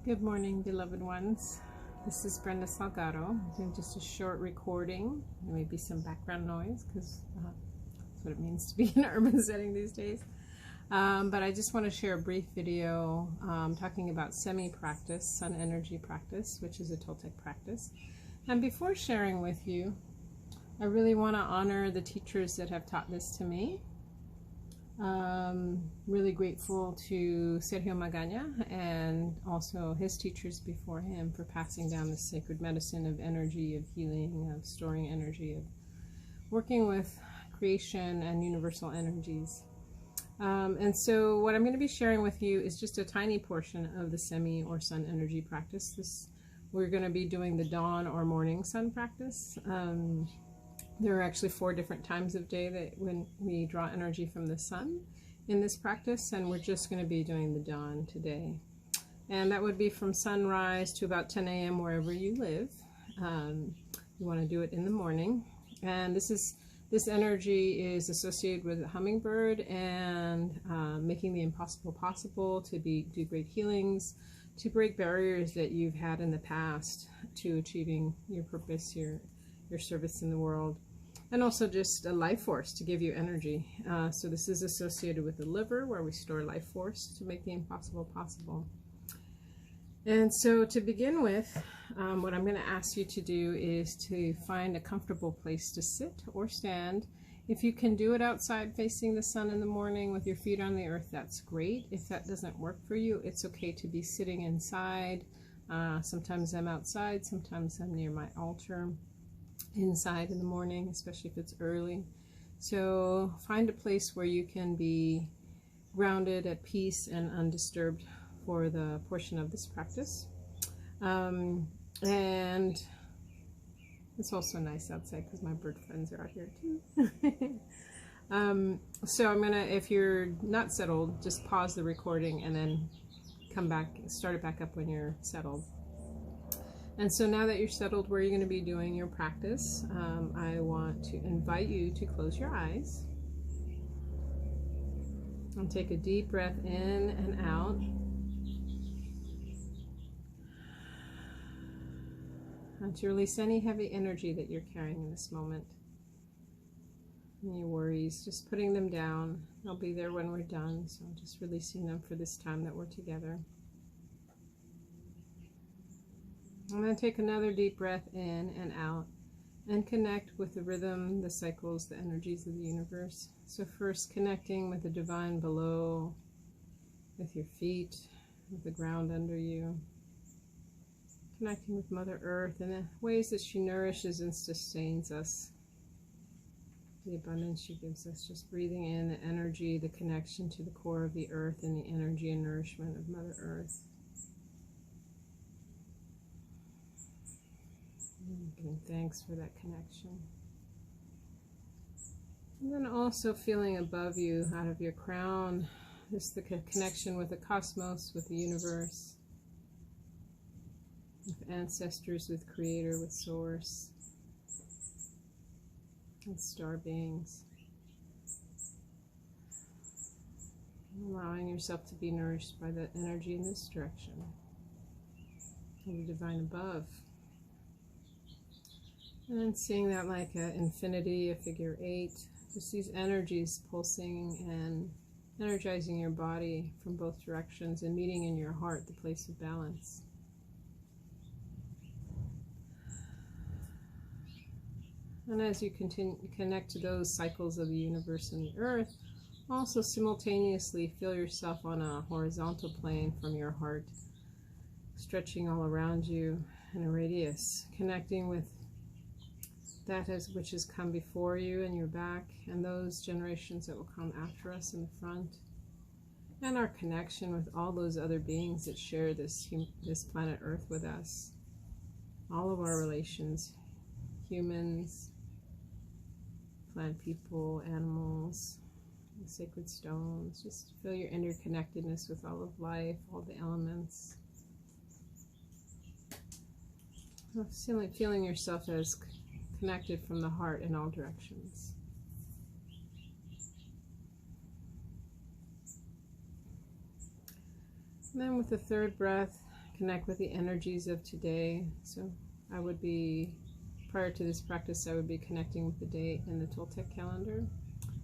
Good morning, beloved ones. This is Brenda Salgado. I'm doing just a short recording. There may be some background noise because that's what it means to be in an urban setting these days. But I just want to share a brief video talking about Cemi practice, sun energy practice, which is a Toltec practice. And before sharing with you, I really want to honor the teachers that have taught this to me. Really grateful to Sergio Magaña and also his teachers before him for passing down the sacred medicine of energy, of healing, of storing energy, of working with creation and universal energies. And so what I'm going to be sharing with you is just a tiny portion of the Cemi or sun energy practice. We're going to be doing the dawn or morning sun practice. There are actually 4 different times of day that when we draw energy from the sun in this practice, and we're just going to be doing the dawn today. And that would be from sunrise to about 10 a.m. wherever you live. You want to do it in the morning. And this energy is associated with a hummingbird and making the impossible possible, to do great healings, to break barriers that you've had in the past to achieving your purpose, your service in the world, and also just a life force to give you energy. So this is associated with the liver, where we store life force to make the impossible possible. And so to begin with, what I'm going to ask you to do is to find a comfortable place to sit or stand. If you can do it outside facing the sun in the morning with your feet on the earth, that's great. If that doesn't work for you, it's okay to be sitting inside. Sometimes I'm outside, sometimes I'm near my altar inside in the morning, especially if it's early. So find a place where you can be grounded, at peace, and undisturbed for the portion of this practice. And it's also nice outside because my bird friends are out here too. So I'm gonna, if you're not settled, just pause the recording and then come back, start it back up when you're settled. And so now that you're settled where you're going to be doing your practice, I want to invite you to close your eyes and take a deep breath in and out. And to release any heavy energy that you're carrying in this moment. Any worries, just putting them down. They'll be there when we're done, so I'm just releasing them for this time that we're together. And then take another deep breath in and out and connect with the rhythm, the cycles, the energies of the universe. So first connecting with the divine below, with your feet, with the ground under you. Connecting with Mother Earth and the ways that she nourishes and sustains us. The abundance she gives us, just breathing in the energy, the connection to the core of the earth and the energy and nourishment of Mother Earth. Giving thanks for that connection. And then also feeling above you, out of your crown, just the connection with the cosmos, with the universe, with ancestors, with Creator, with Source, with star beings. Allowing yourself to be nourished by that energy in this direction, and the divine above. And then seeing that like an infinity, a figure 8, just these energies pulsing and energizing your body from both directions and meeting in your heart, the place of balance. And as you continue to connect to those cycles of the universe and the earth, also simultaneously feel yourself on a horizontal plane from your heart, stretching all around you in a radius, connecting with that which has come before you and your back, and those generations that will come after us in the front, and our connection with all those other beings that share this planet Earth with us. All of our relations, humans, plant people, animals, the sacred stones. Just feel your interconnectedness with all of life, all the elements. Feeling yourself as connected from the heart in all directions. And then with the third breath, connect with the energies of today. So I would be, prior to this practice, I would be connecting with the date in the Toltec calendar.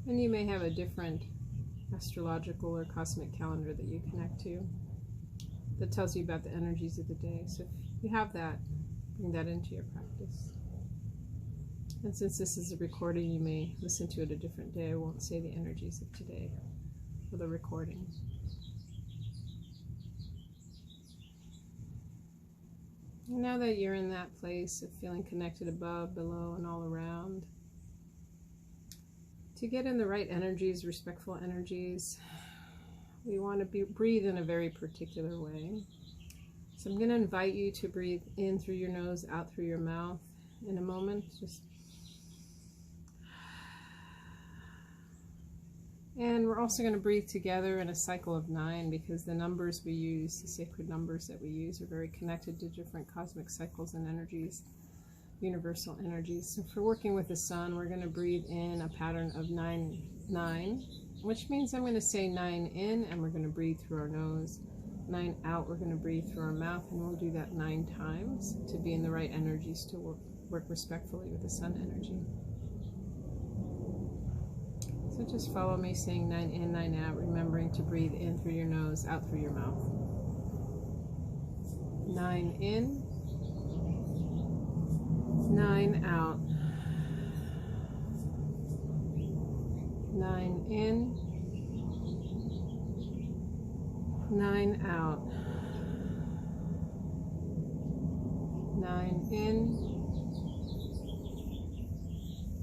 And you may have a different astrological or cosmic calendar that you connect to that tells you about the energies of the day. So if you have that, bring that into your practice. And since this is a recording, you may listen to it a different day. I won't say the energies of today for the recording. And now that you're in that place of feeling connected above, below, and all around, to get in the right energies, respectful energies, we want to breathe in a very particular way. So I'm going to invite you to breathe in through your nose, out through your mouth in a moment. And we're also going to breathe together in a cycle of 9, because the numbers we use, the sacred numbers that we use, are very connected to different cosmic cycles and energies, universal energies. So for working with the sun, we're going to breathe in a pattern of 9-9, which means I'm going to say 9 in, and we're going to breathe through our nose. 9 out, we're going to breathe through our mouth, and we'll do that 9 times to be in the right energies to work respectfully with the sun energy. So just follow me, saying 9 in, 9 out, remembering to breathe in through your nose, out through your mouth. 9 in, 9 out. 9 in, 9 out. 9 in,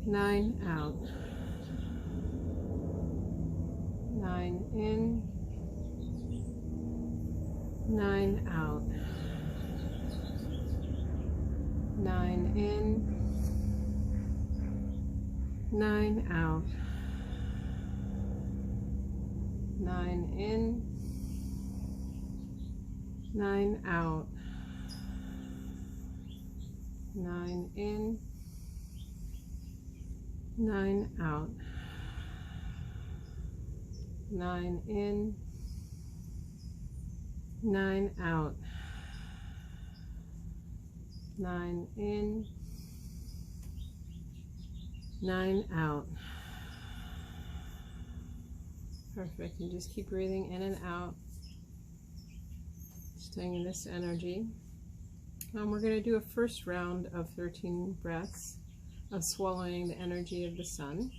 9 out. 9 in, 9 out. 9 in, 9 out. 9 in, 9 out. 9 in, 9 out. 9 in, 9 out. 9 in, 9 out. Perfect. And just keep breathing in and out, staying in this energy. We're going to do a first round of 13 breaths of swallowing the energy of the sun.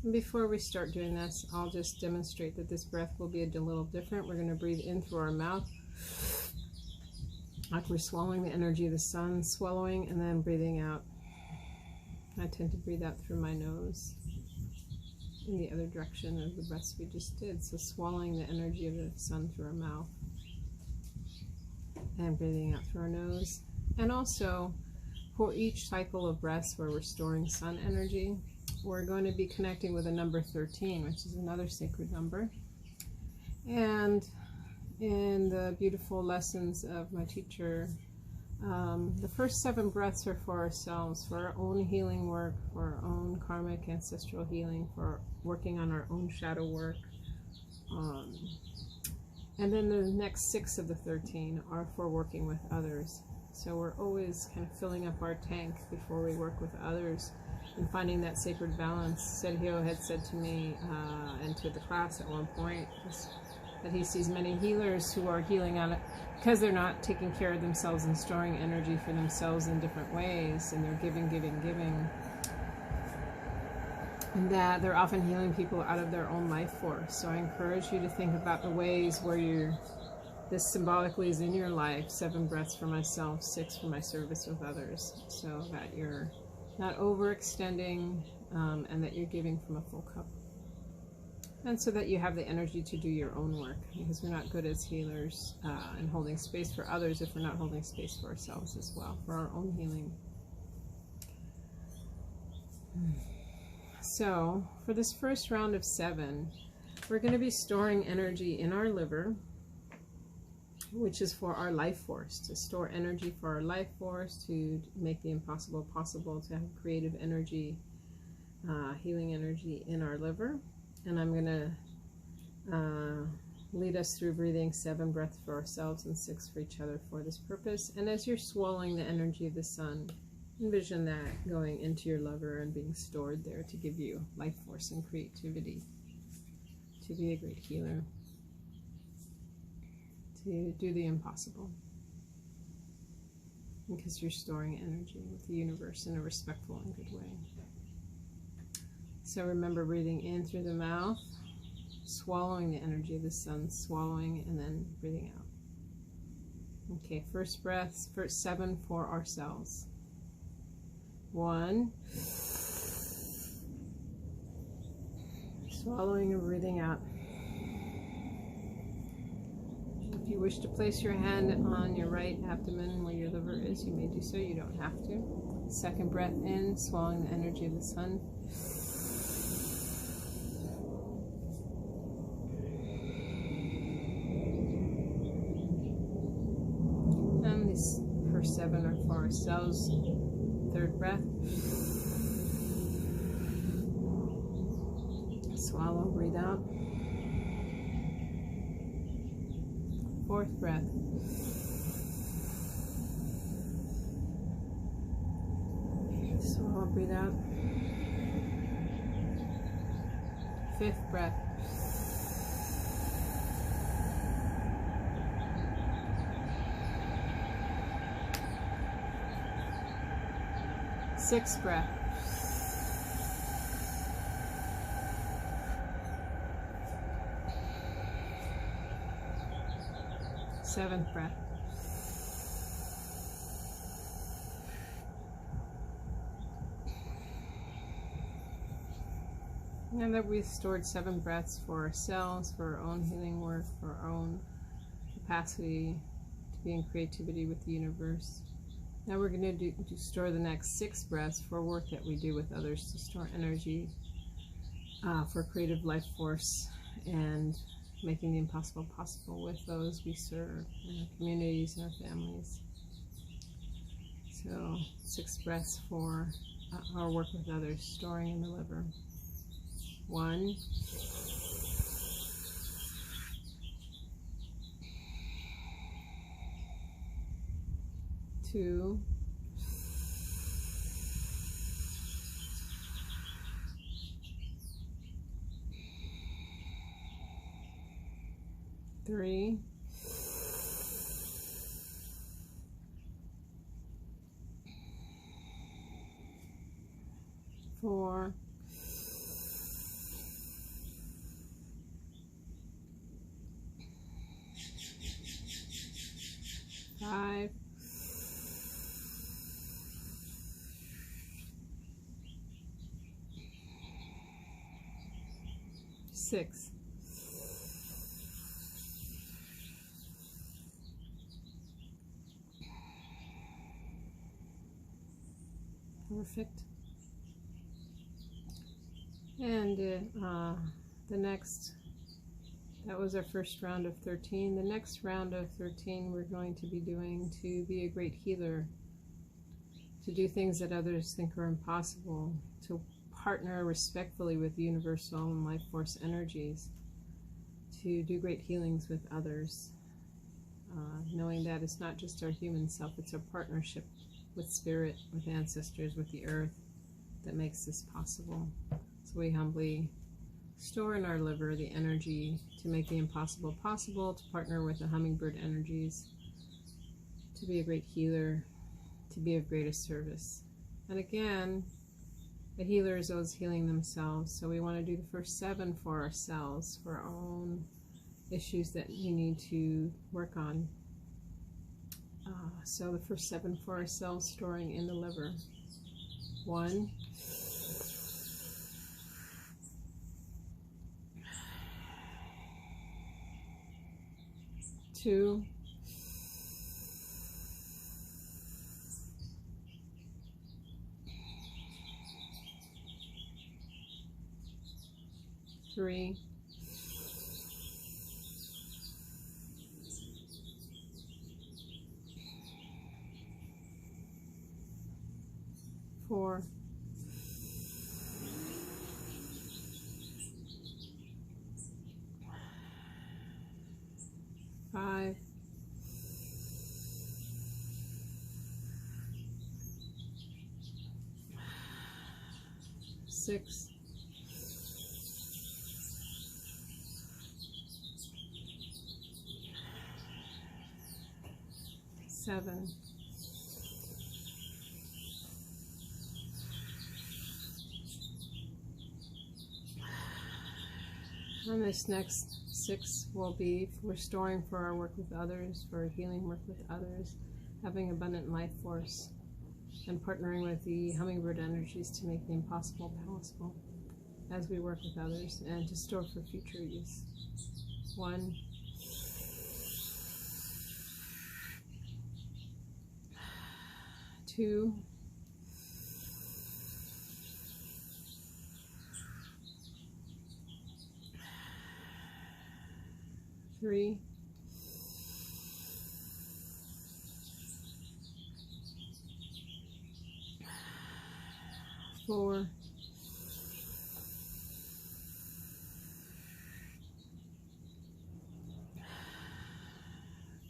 And before we start doing this, I'll just demonstrate that this breath will be a little different. We're going to breathe in through our mouth, like we're swallowing the energy of the sun, swallowing and then breathing out. I tend to breathe out through my nose in the other direction of the breaths we just did. So swallowing the energy of the sun through our mouth and breathing out through our nose. And also, for each cycle of breaths where we're storing sun energy, we're going to be connecting with a number 13, which is another sacred number. And in the beautiful lessons of my teacher, the first 7 breaths are for ourselves, for our own healing work, for our own karmic ancestral healing, for working on our own shadow work. And then the next 6 of the 13 are for working with others. So we're always kind of filling up our tank before we work with others and finding that sacred balance. Sergio had said to me and to the class at one point that he sees many healers who are healing on it because they're not taking care of themselves and storing energy for themselves in different ways, and they're giving, and that they're often healing people out of their own life force. So I encourage you to think about the ways where this symbolically is in your life. 7 breaths for myself, 6 for my service with others, so that you're not overextending and that you're giving from a full cup. And so that you have the energy to do your own work, because we're not good as healers and holding space for others if we're not holding space for ourselves as well, for our own healing. So for this first round of 7, we're going to be storing energy in our liver, which is for our life force, to store energy for our life force, to make the impossible possible, to have creative energy, healing energy in our liver. And I'm going to lead us through breathing 7 breaths for ourselves and 6 for each other for this purpose. And as you're swallowing the energy of the sun, envision that going into your lover and being stored there to give you life force and creativity, to be a great healer, to do the impossible, because you're storing energy with the universe in a respectful and good way. So remember breathing in through the mouth, swallowing the energy of the sun, swallowing and then breathing out. Okay, first breath, first 7 for ourselves. 1, swallowing and breathing out. If you wish to place your hand on your right abdomen where your liver is, you may do so. You don't have to. Second breath in, swallowing the energy of the sun. And these first 7 are for ourselves. Third breath. Swallow, breathe out. Fourth breath. Swallow, breathe out. Fifth breath. Sixth breath. Seventh breath. Now that we've stored 7 breaths for ourselves, for our own healing work, for our own capacity to be in creativity with the universe, now we're going to store the next 6 breaths for work that we do with others, to store energy for creative life force and making the impossible possible with those we serve in our communities and our families. So 6 breaths for our work with others, storing in the liver. 1, 2, 3, 4, 5, 6. Perfect. And the next, that was our first round of 13. The next round of 13 we're going to be doing to be a great healer, to do things that others think are impossible, to partner respectfully with universal and life force energies, to do great healings with others, knowing that it's not just our human self, it's our partnership with spirit, with ancestors, with the earth that makes this possible. So we humbly store in our liver the energy to make the impossible possible, to partner with the hummingbird energies, to be a great healer, to be of greatest service. And again, the healer is always healing themselves, so we want to do the first 7 for ourselves, for our own issues that we need to work on. So the first 7 for ourselves, storing in the liver. 1, 2, 3, 4, 5, 6, 7, and this next 6 will be restoring for our work with others, for healing work with others, having abundant life force, and partnering with the hummingbird energies to make the impossible possible as we work with others and to store for future use. 1, 2, 3, 4,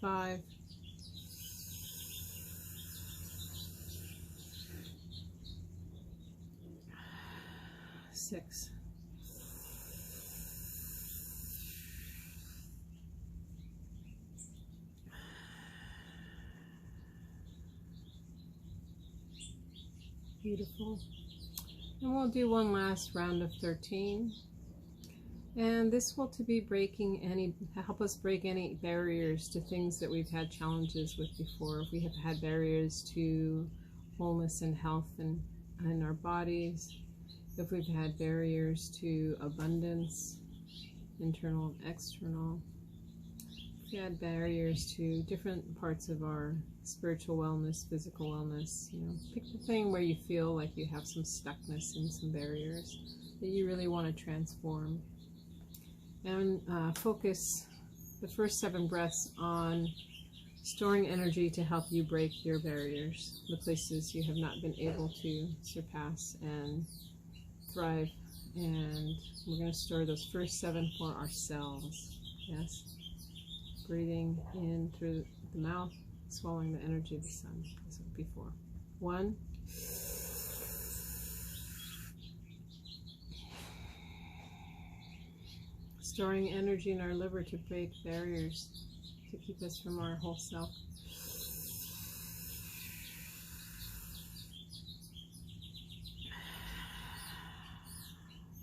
5, 6. Beautiful. And we'll do one last round of 13. And this will help us break any barriers to things that we've had challenges with before. If we have had barriers to wholeness and health in our bodies, if we've had barriers to abundance, internal and external, if we had barriers to different parts of our spiritual wellness, physical wellness, pick the thing where you feel like you have some stuckness and some barriers that you really want to transform. And focus the first 7 breaths on storing energy to help you break your barriers, the places you have not been able to surpass and thrive. And we're going to store those first 7 for ourselves. Yes. Breathing in through the mouth, swallowing the energy of the sun, as before. 1, 2, storing energy in our liver to break barriers, to keep us from our whole self.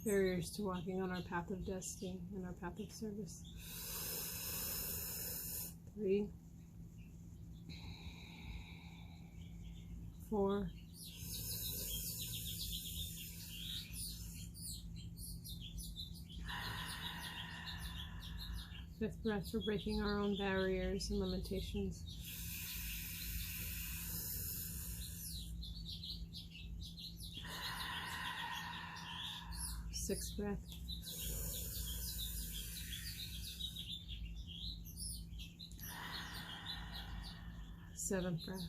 3, barriers to walking on our path of destiny and our path of service. 3, 4, 5th breath for breaking our own barriers and limitations. 6th breath. 7th breath.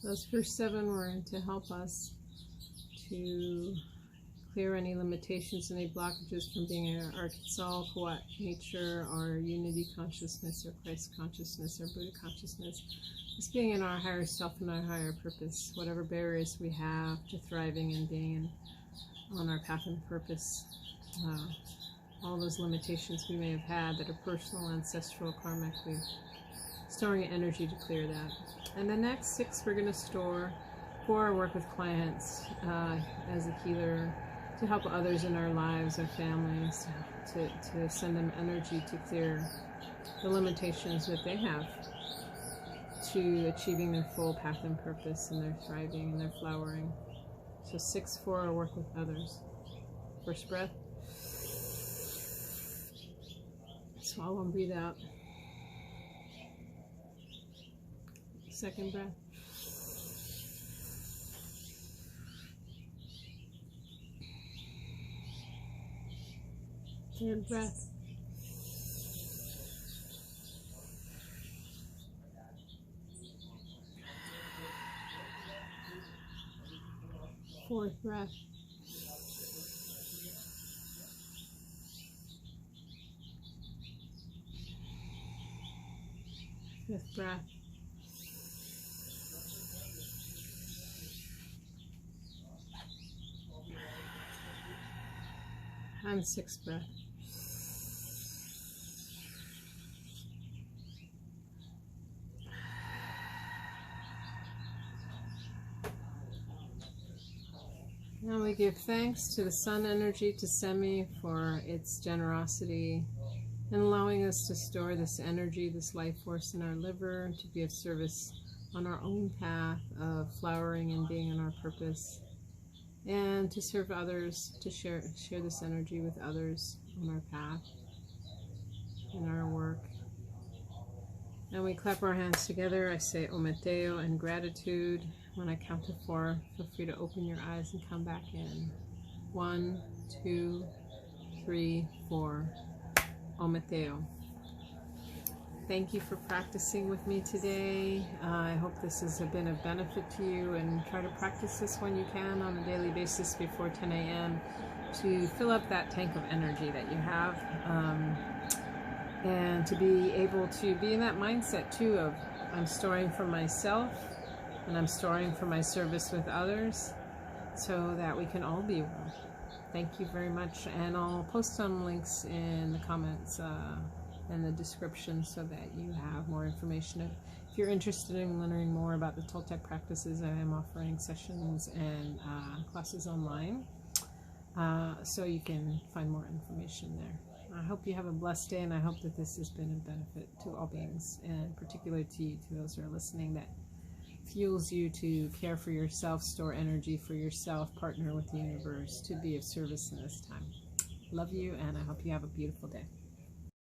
Those first 7 were to help us to clear any limitations, any blockages from being our Quetzalcoatl nature, our unity consciousness, or Christ consciousness, or Buddha consciousness. Just being in our higher self and our higher purpose, whatever barriers we have to thriving and being on our path and purpose. All those limitations we may have had that are personal, ancestral, karmically, storing energy to clear that. And the next 6 we're going to store for our work with clients as a healer, to help others in our lives, our families, to send them energy to clear the limitations that they have to achieving their full path and purpose, and their thriving and their flowering. So 6 for our work with others. First breath. Swallow and breathe out. Second breath. Third breath. Fourth breath. Fifth breath. And sixth breath. Now we give thanks to the sun energy, to Cemi, for its generosity in allowing us to store this energy, this life force in our liver, to be of service on our own path of flowering and being in our purpose, and to serve others, to share this energy with others on our path, in our work. And we clap our hands together. I say Ometeo in gratitude. When I count to 4, feel free to open your eyes and come back in. 1, 2, 3, 4. Ometeo. Thank you for practicing with me today. I hope this has been of benefit to you, and try to practice this when you can on a daily basis before 10 a.m. to fill up that tank of energy that you have, and to be able to be in that mindset too of I'm storing for myself and I'm storing for my service with others, so that we can all be well. Thank you very much, and I'll post some links in the comments and the description so that you have more information. If you're interested in learning more about the Toltec practices, I am offering sessions and classes online, so you can find more information there. I hope you have a blessed day, and I hope that this has been a benefit to all beings, and particularly to you, to those who are listening, that fuels you to care for yourself, store energy for yourself, partner with the universe to be of service in this time. Love you, and I hope you have a beautiful day.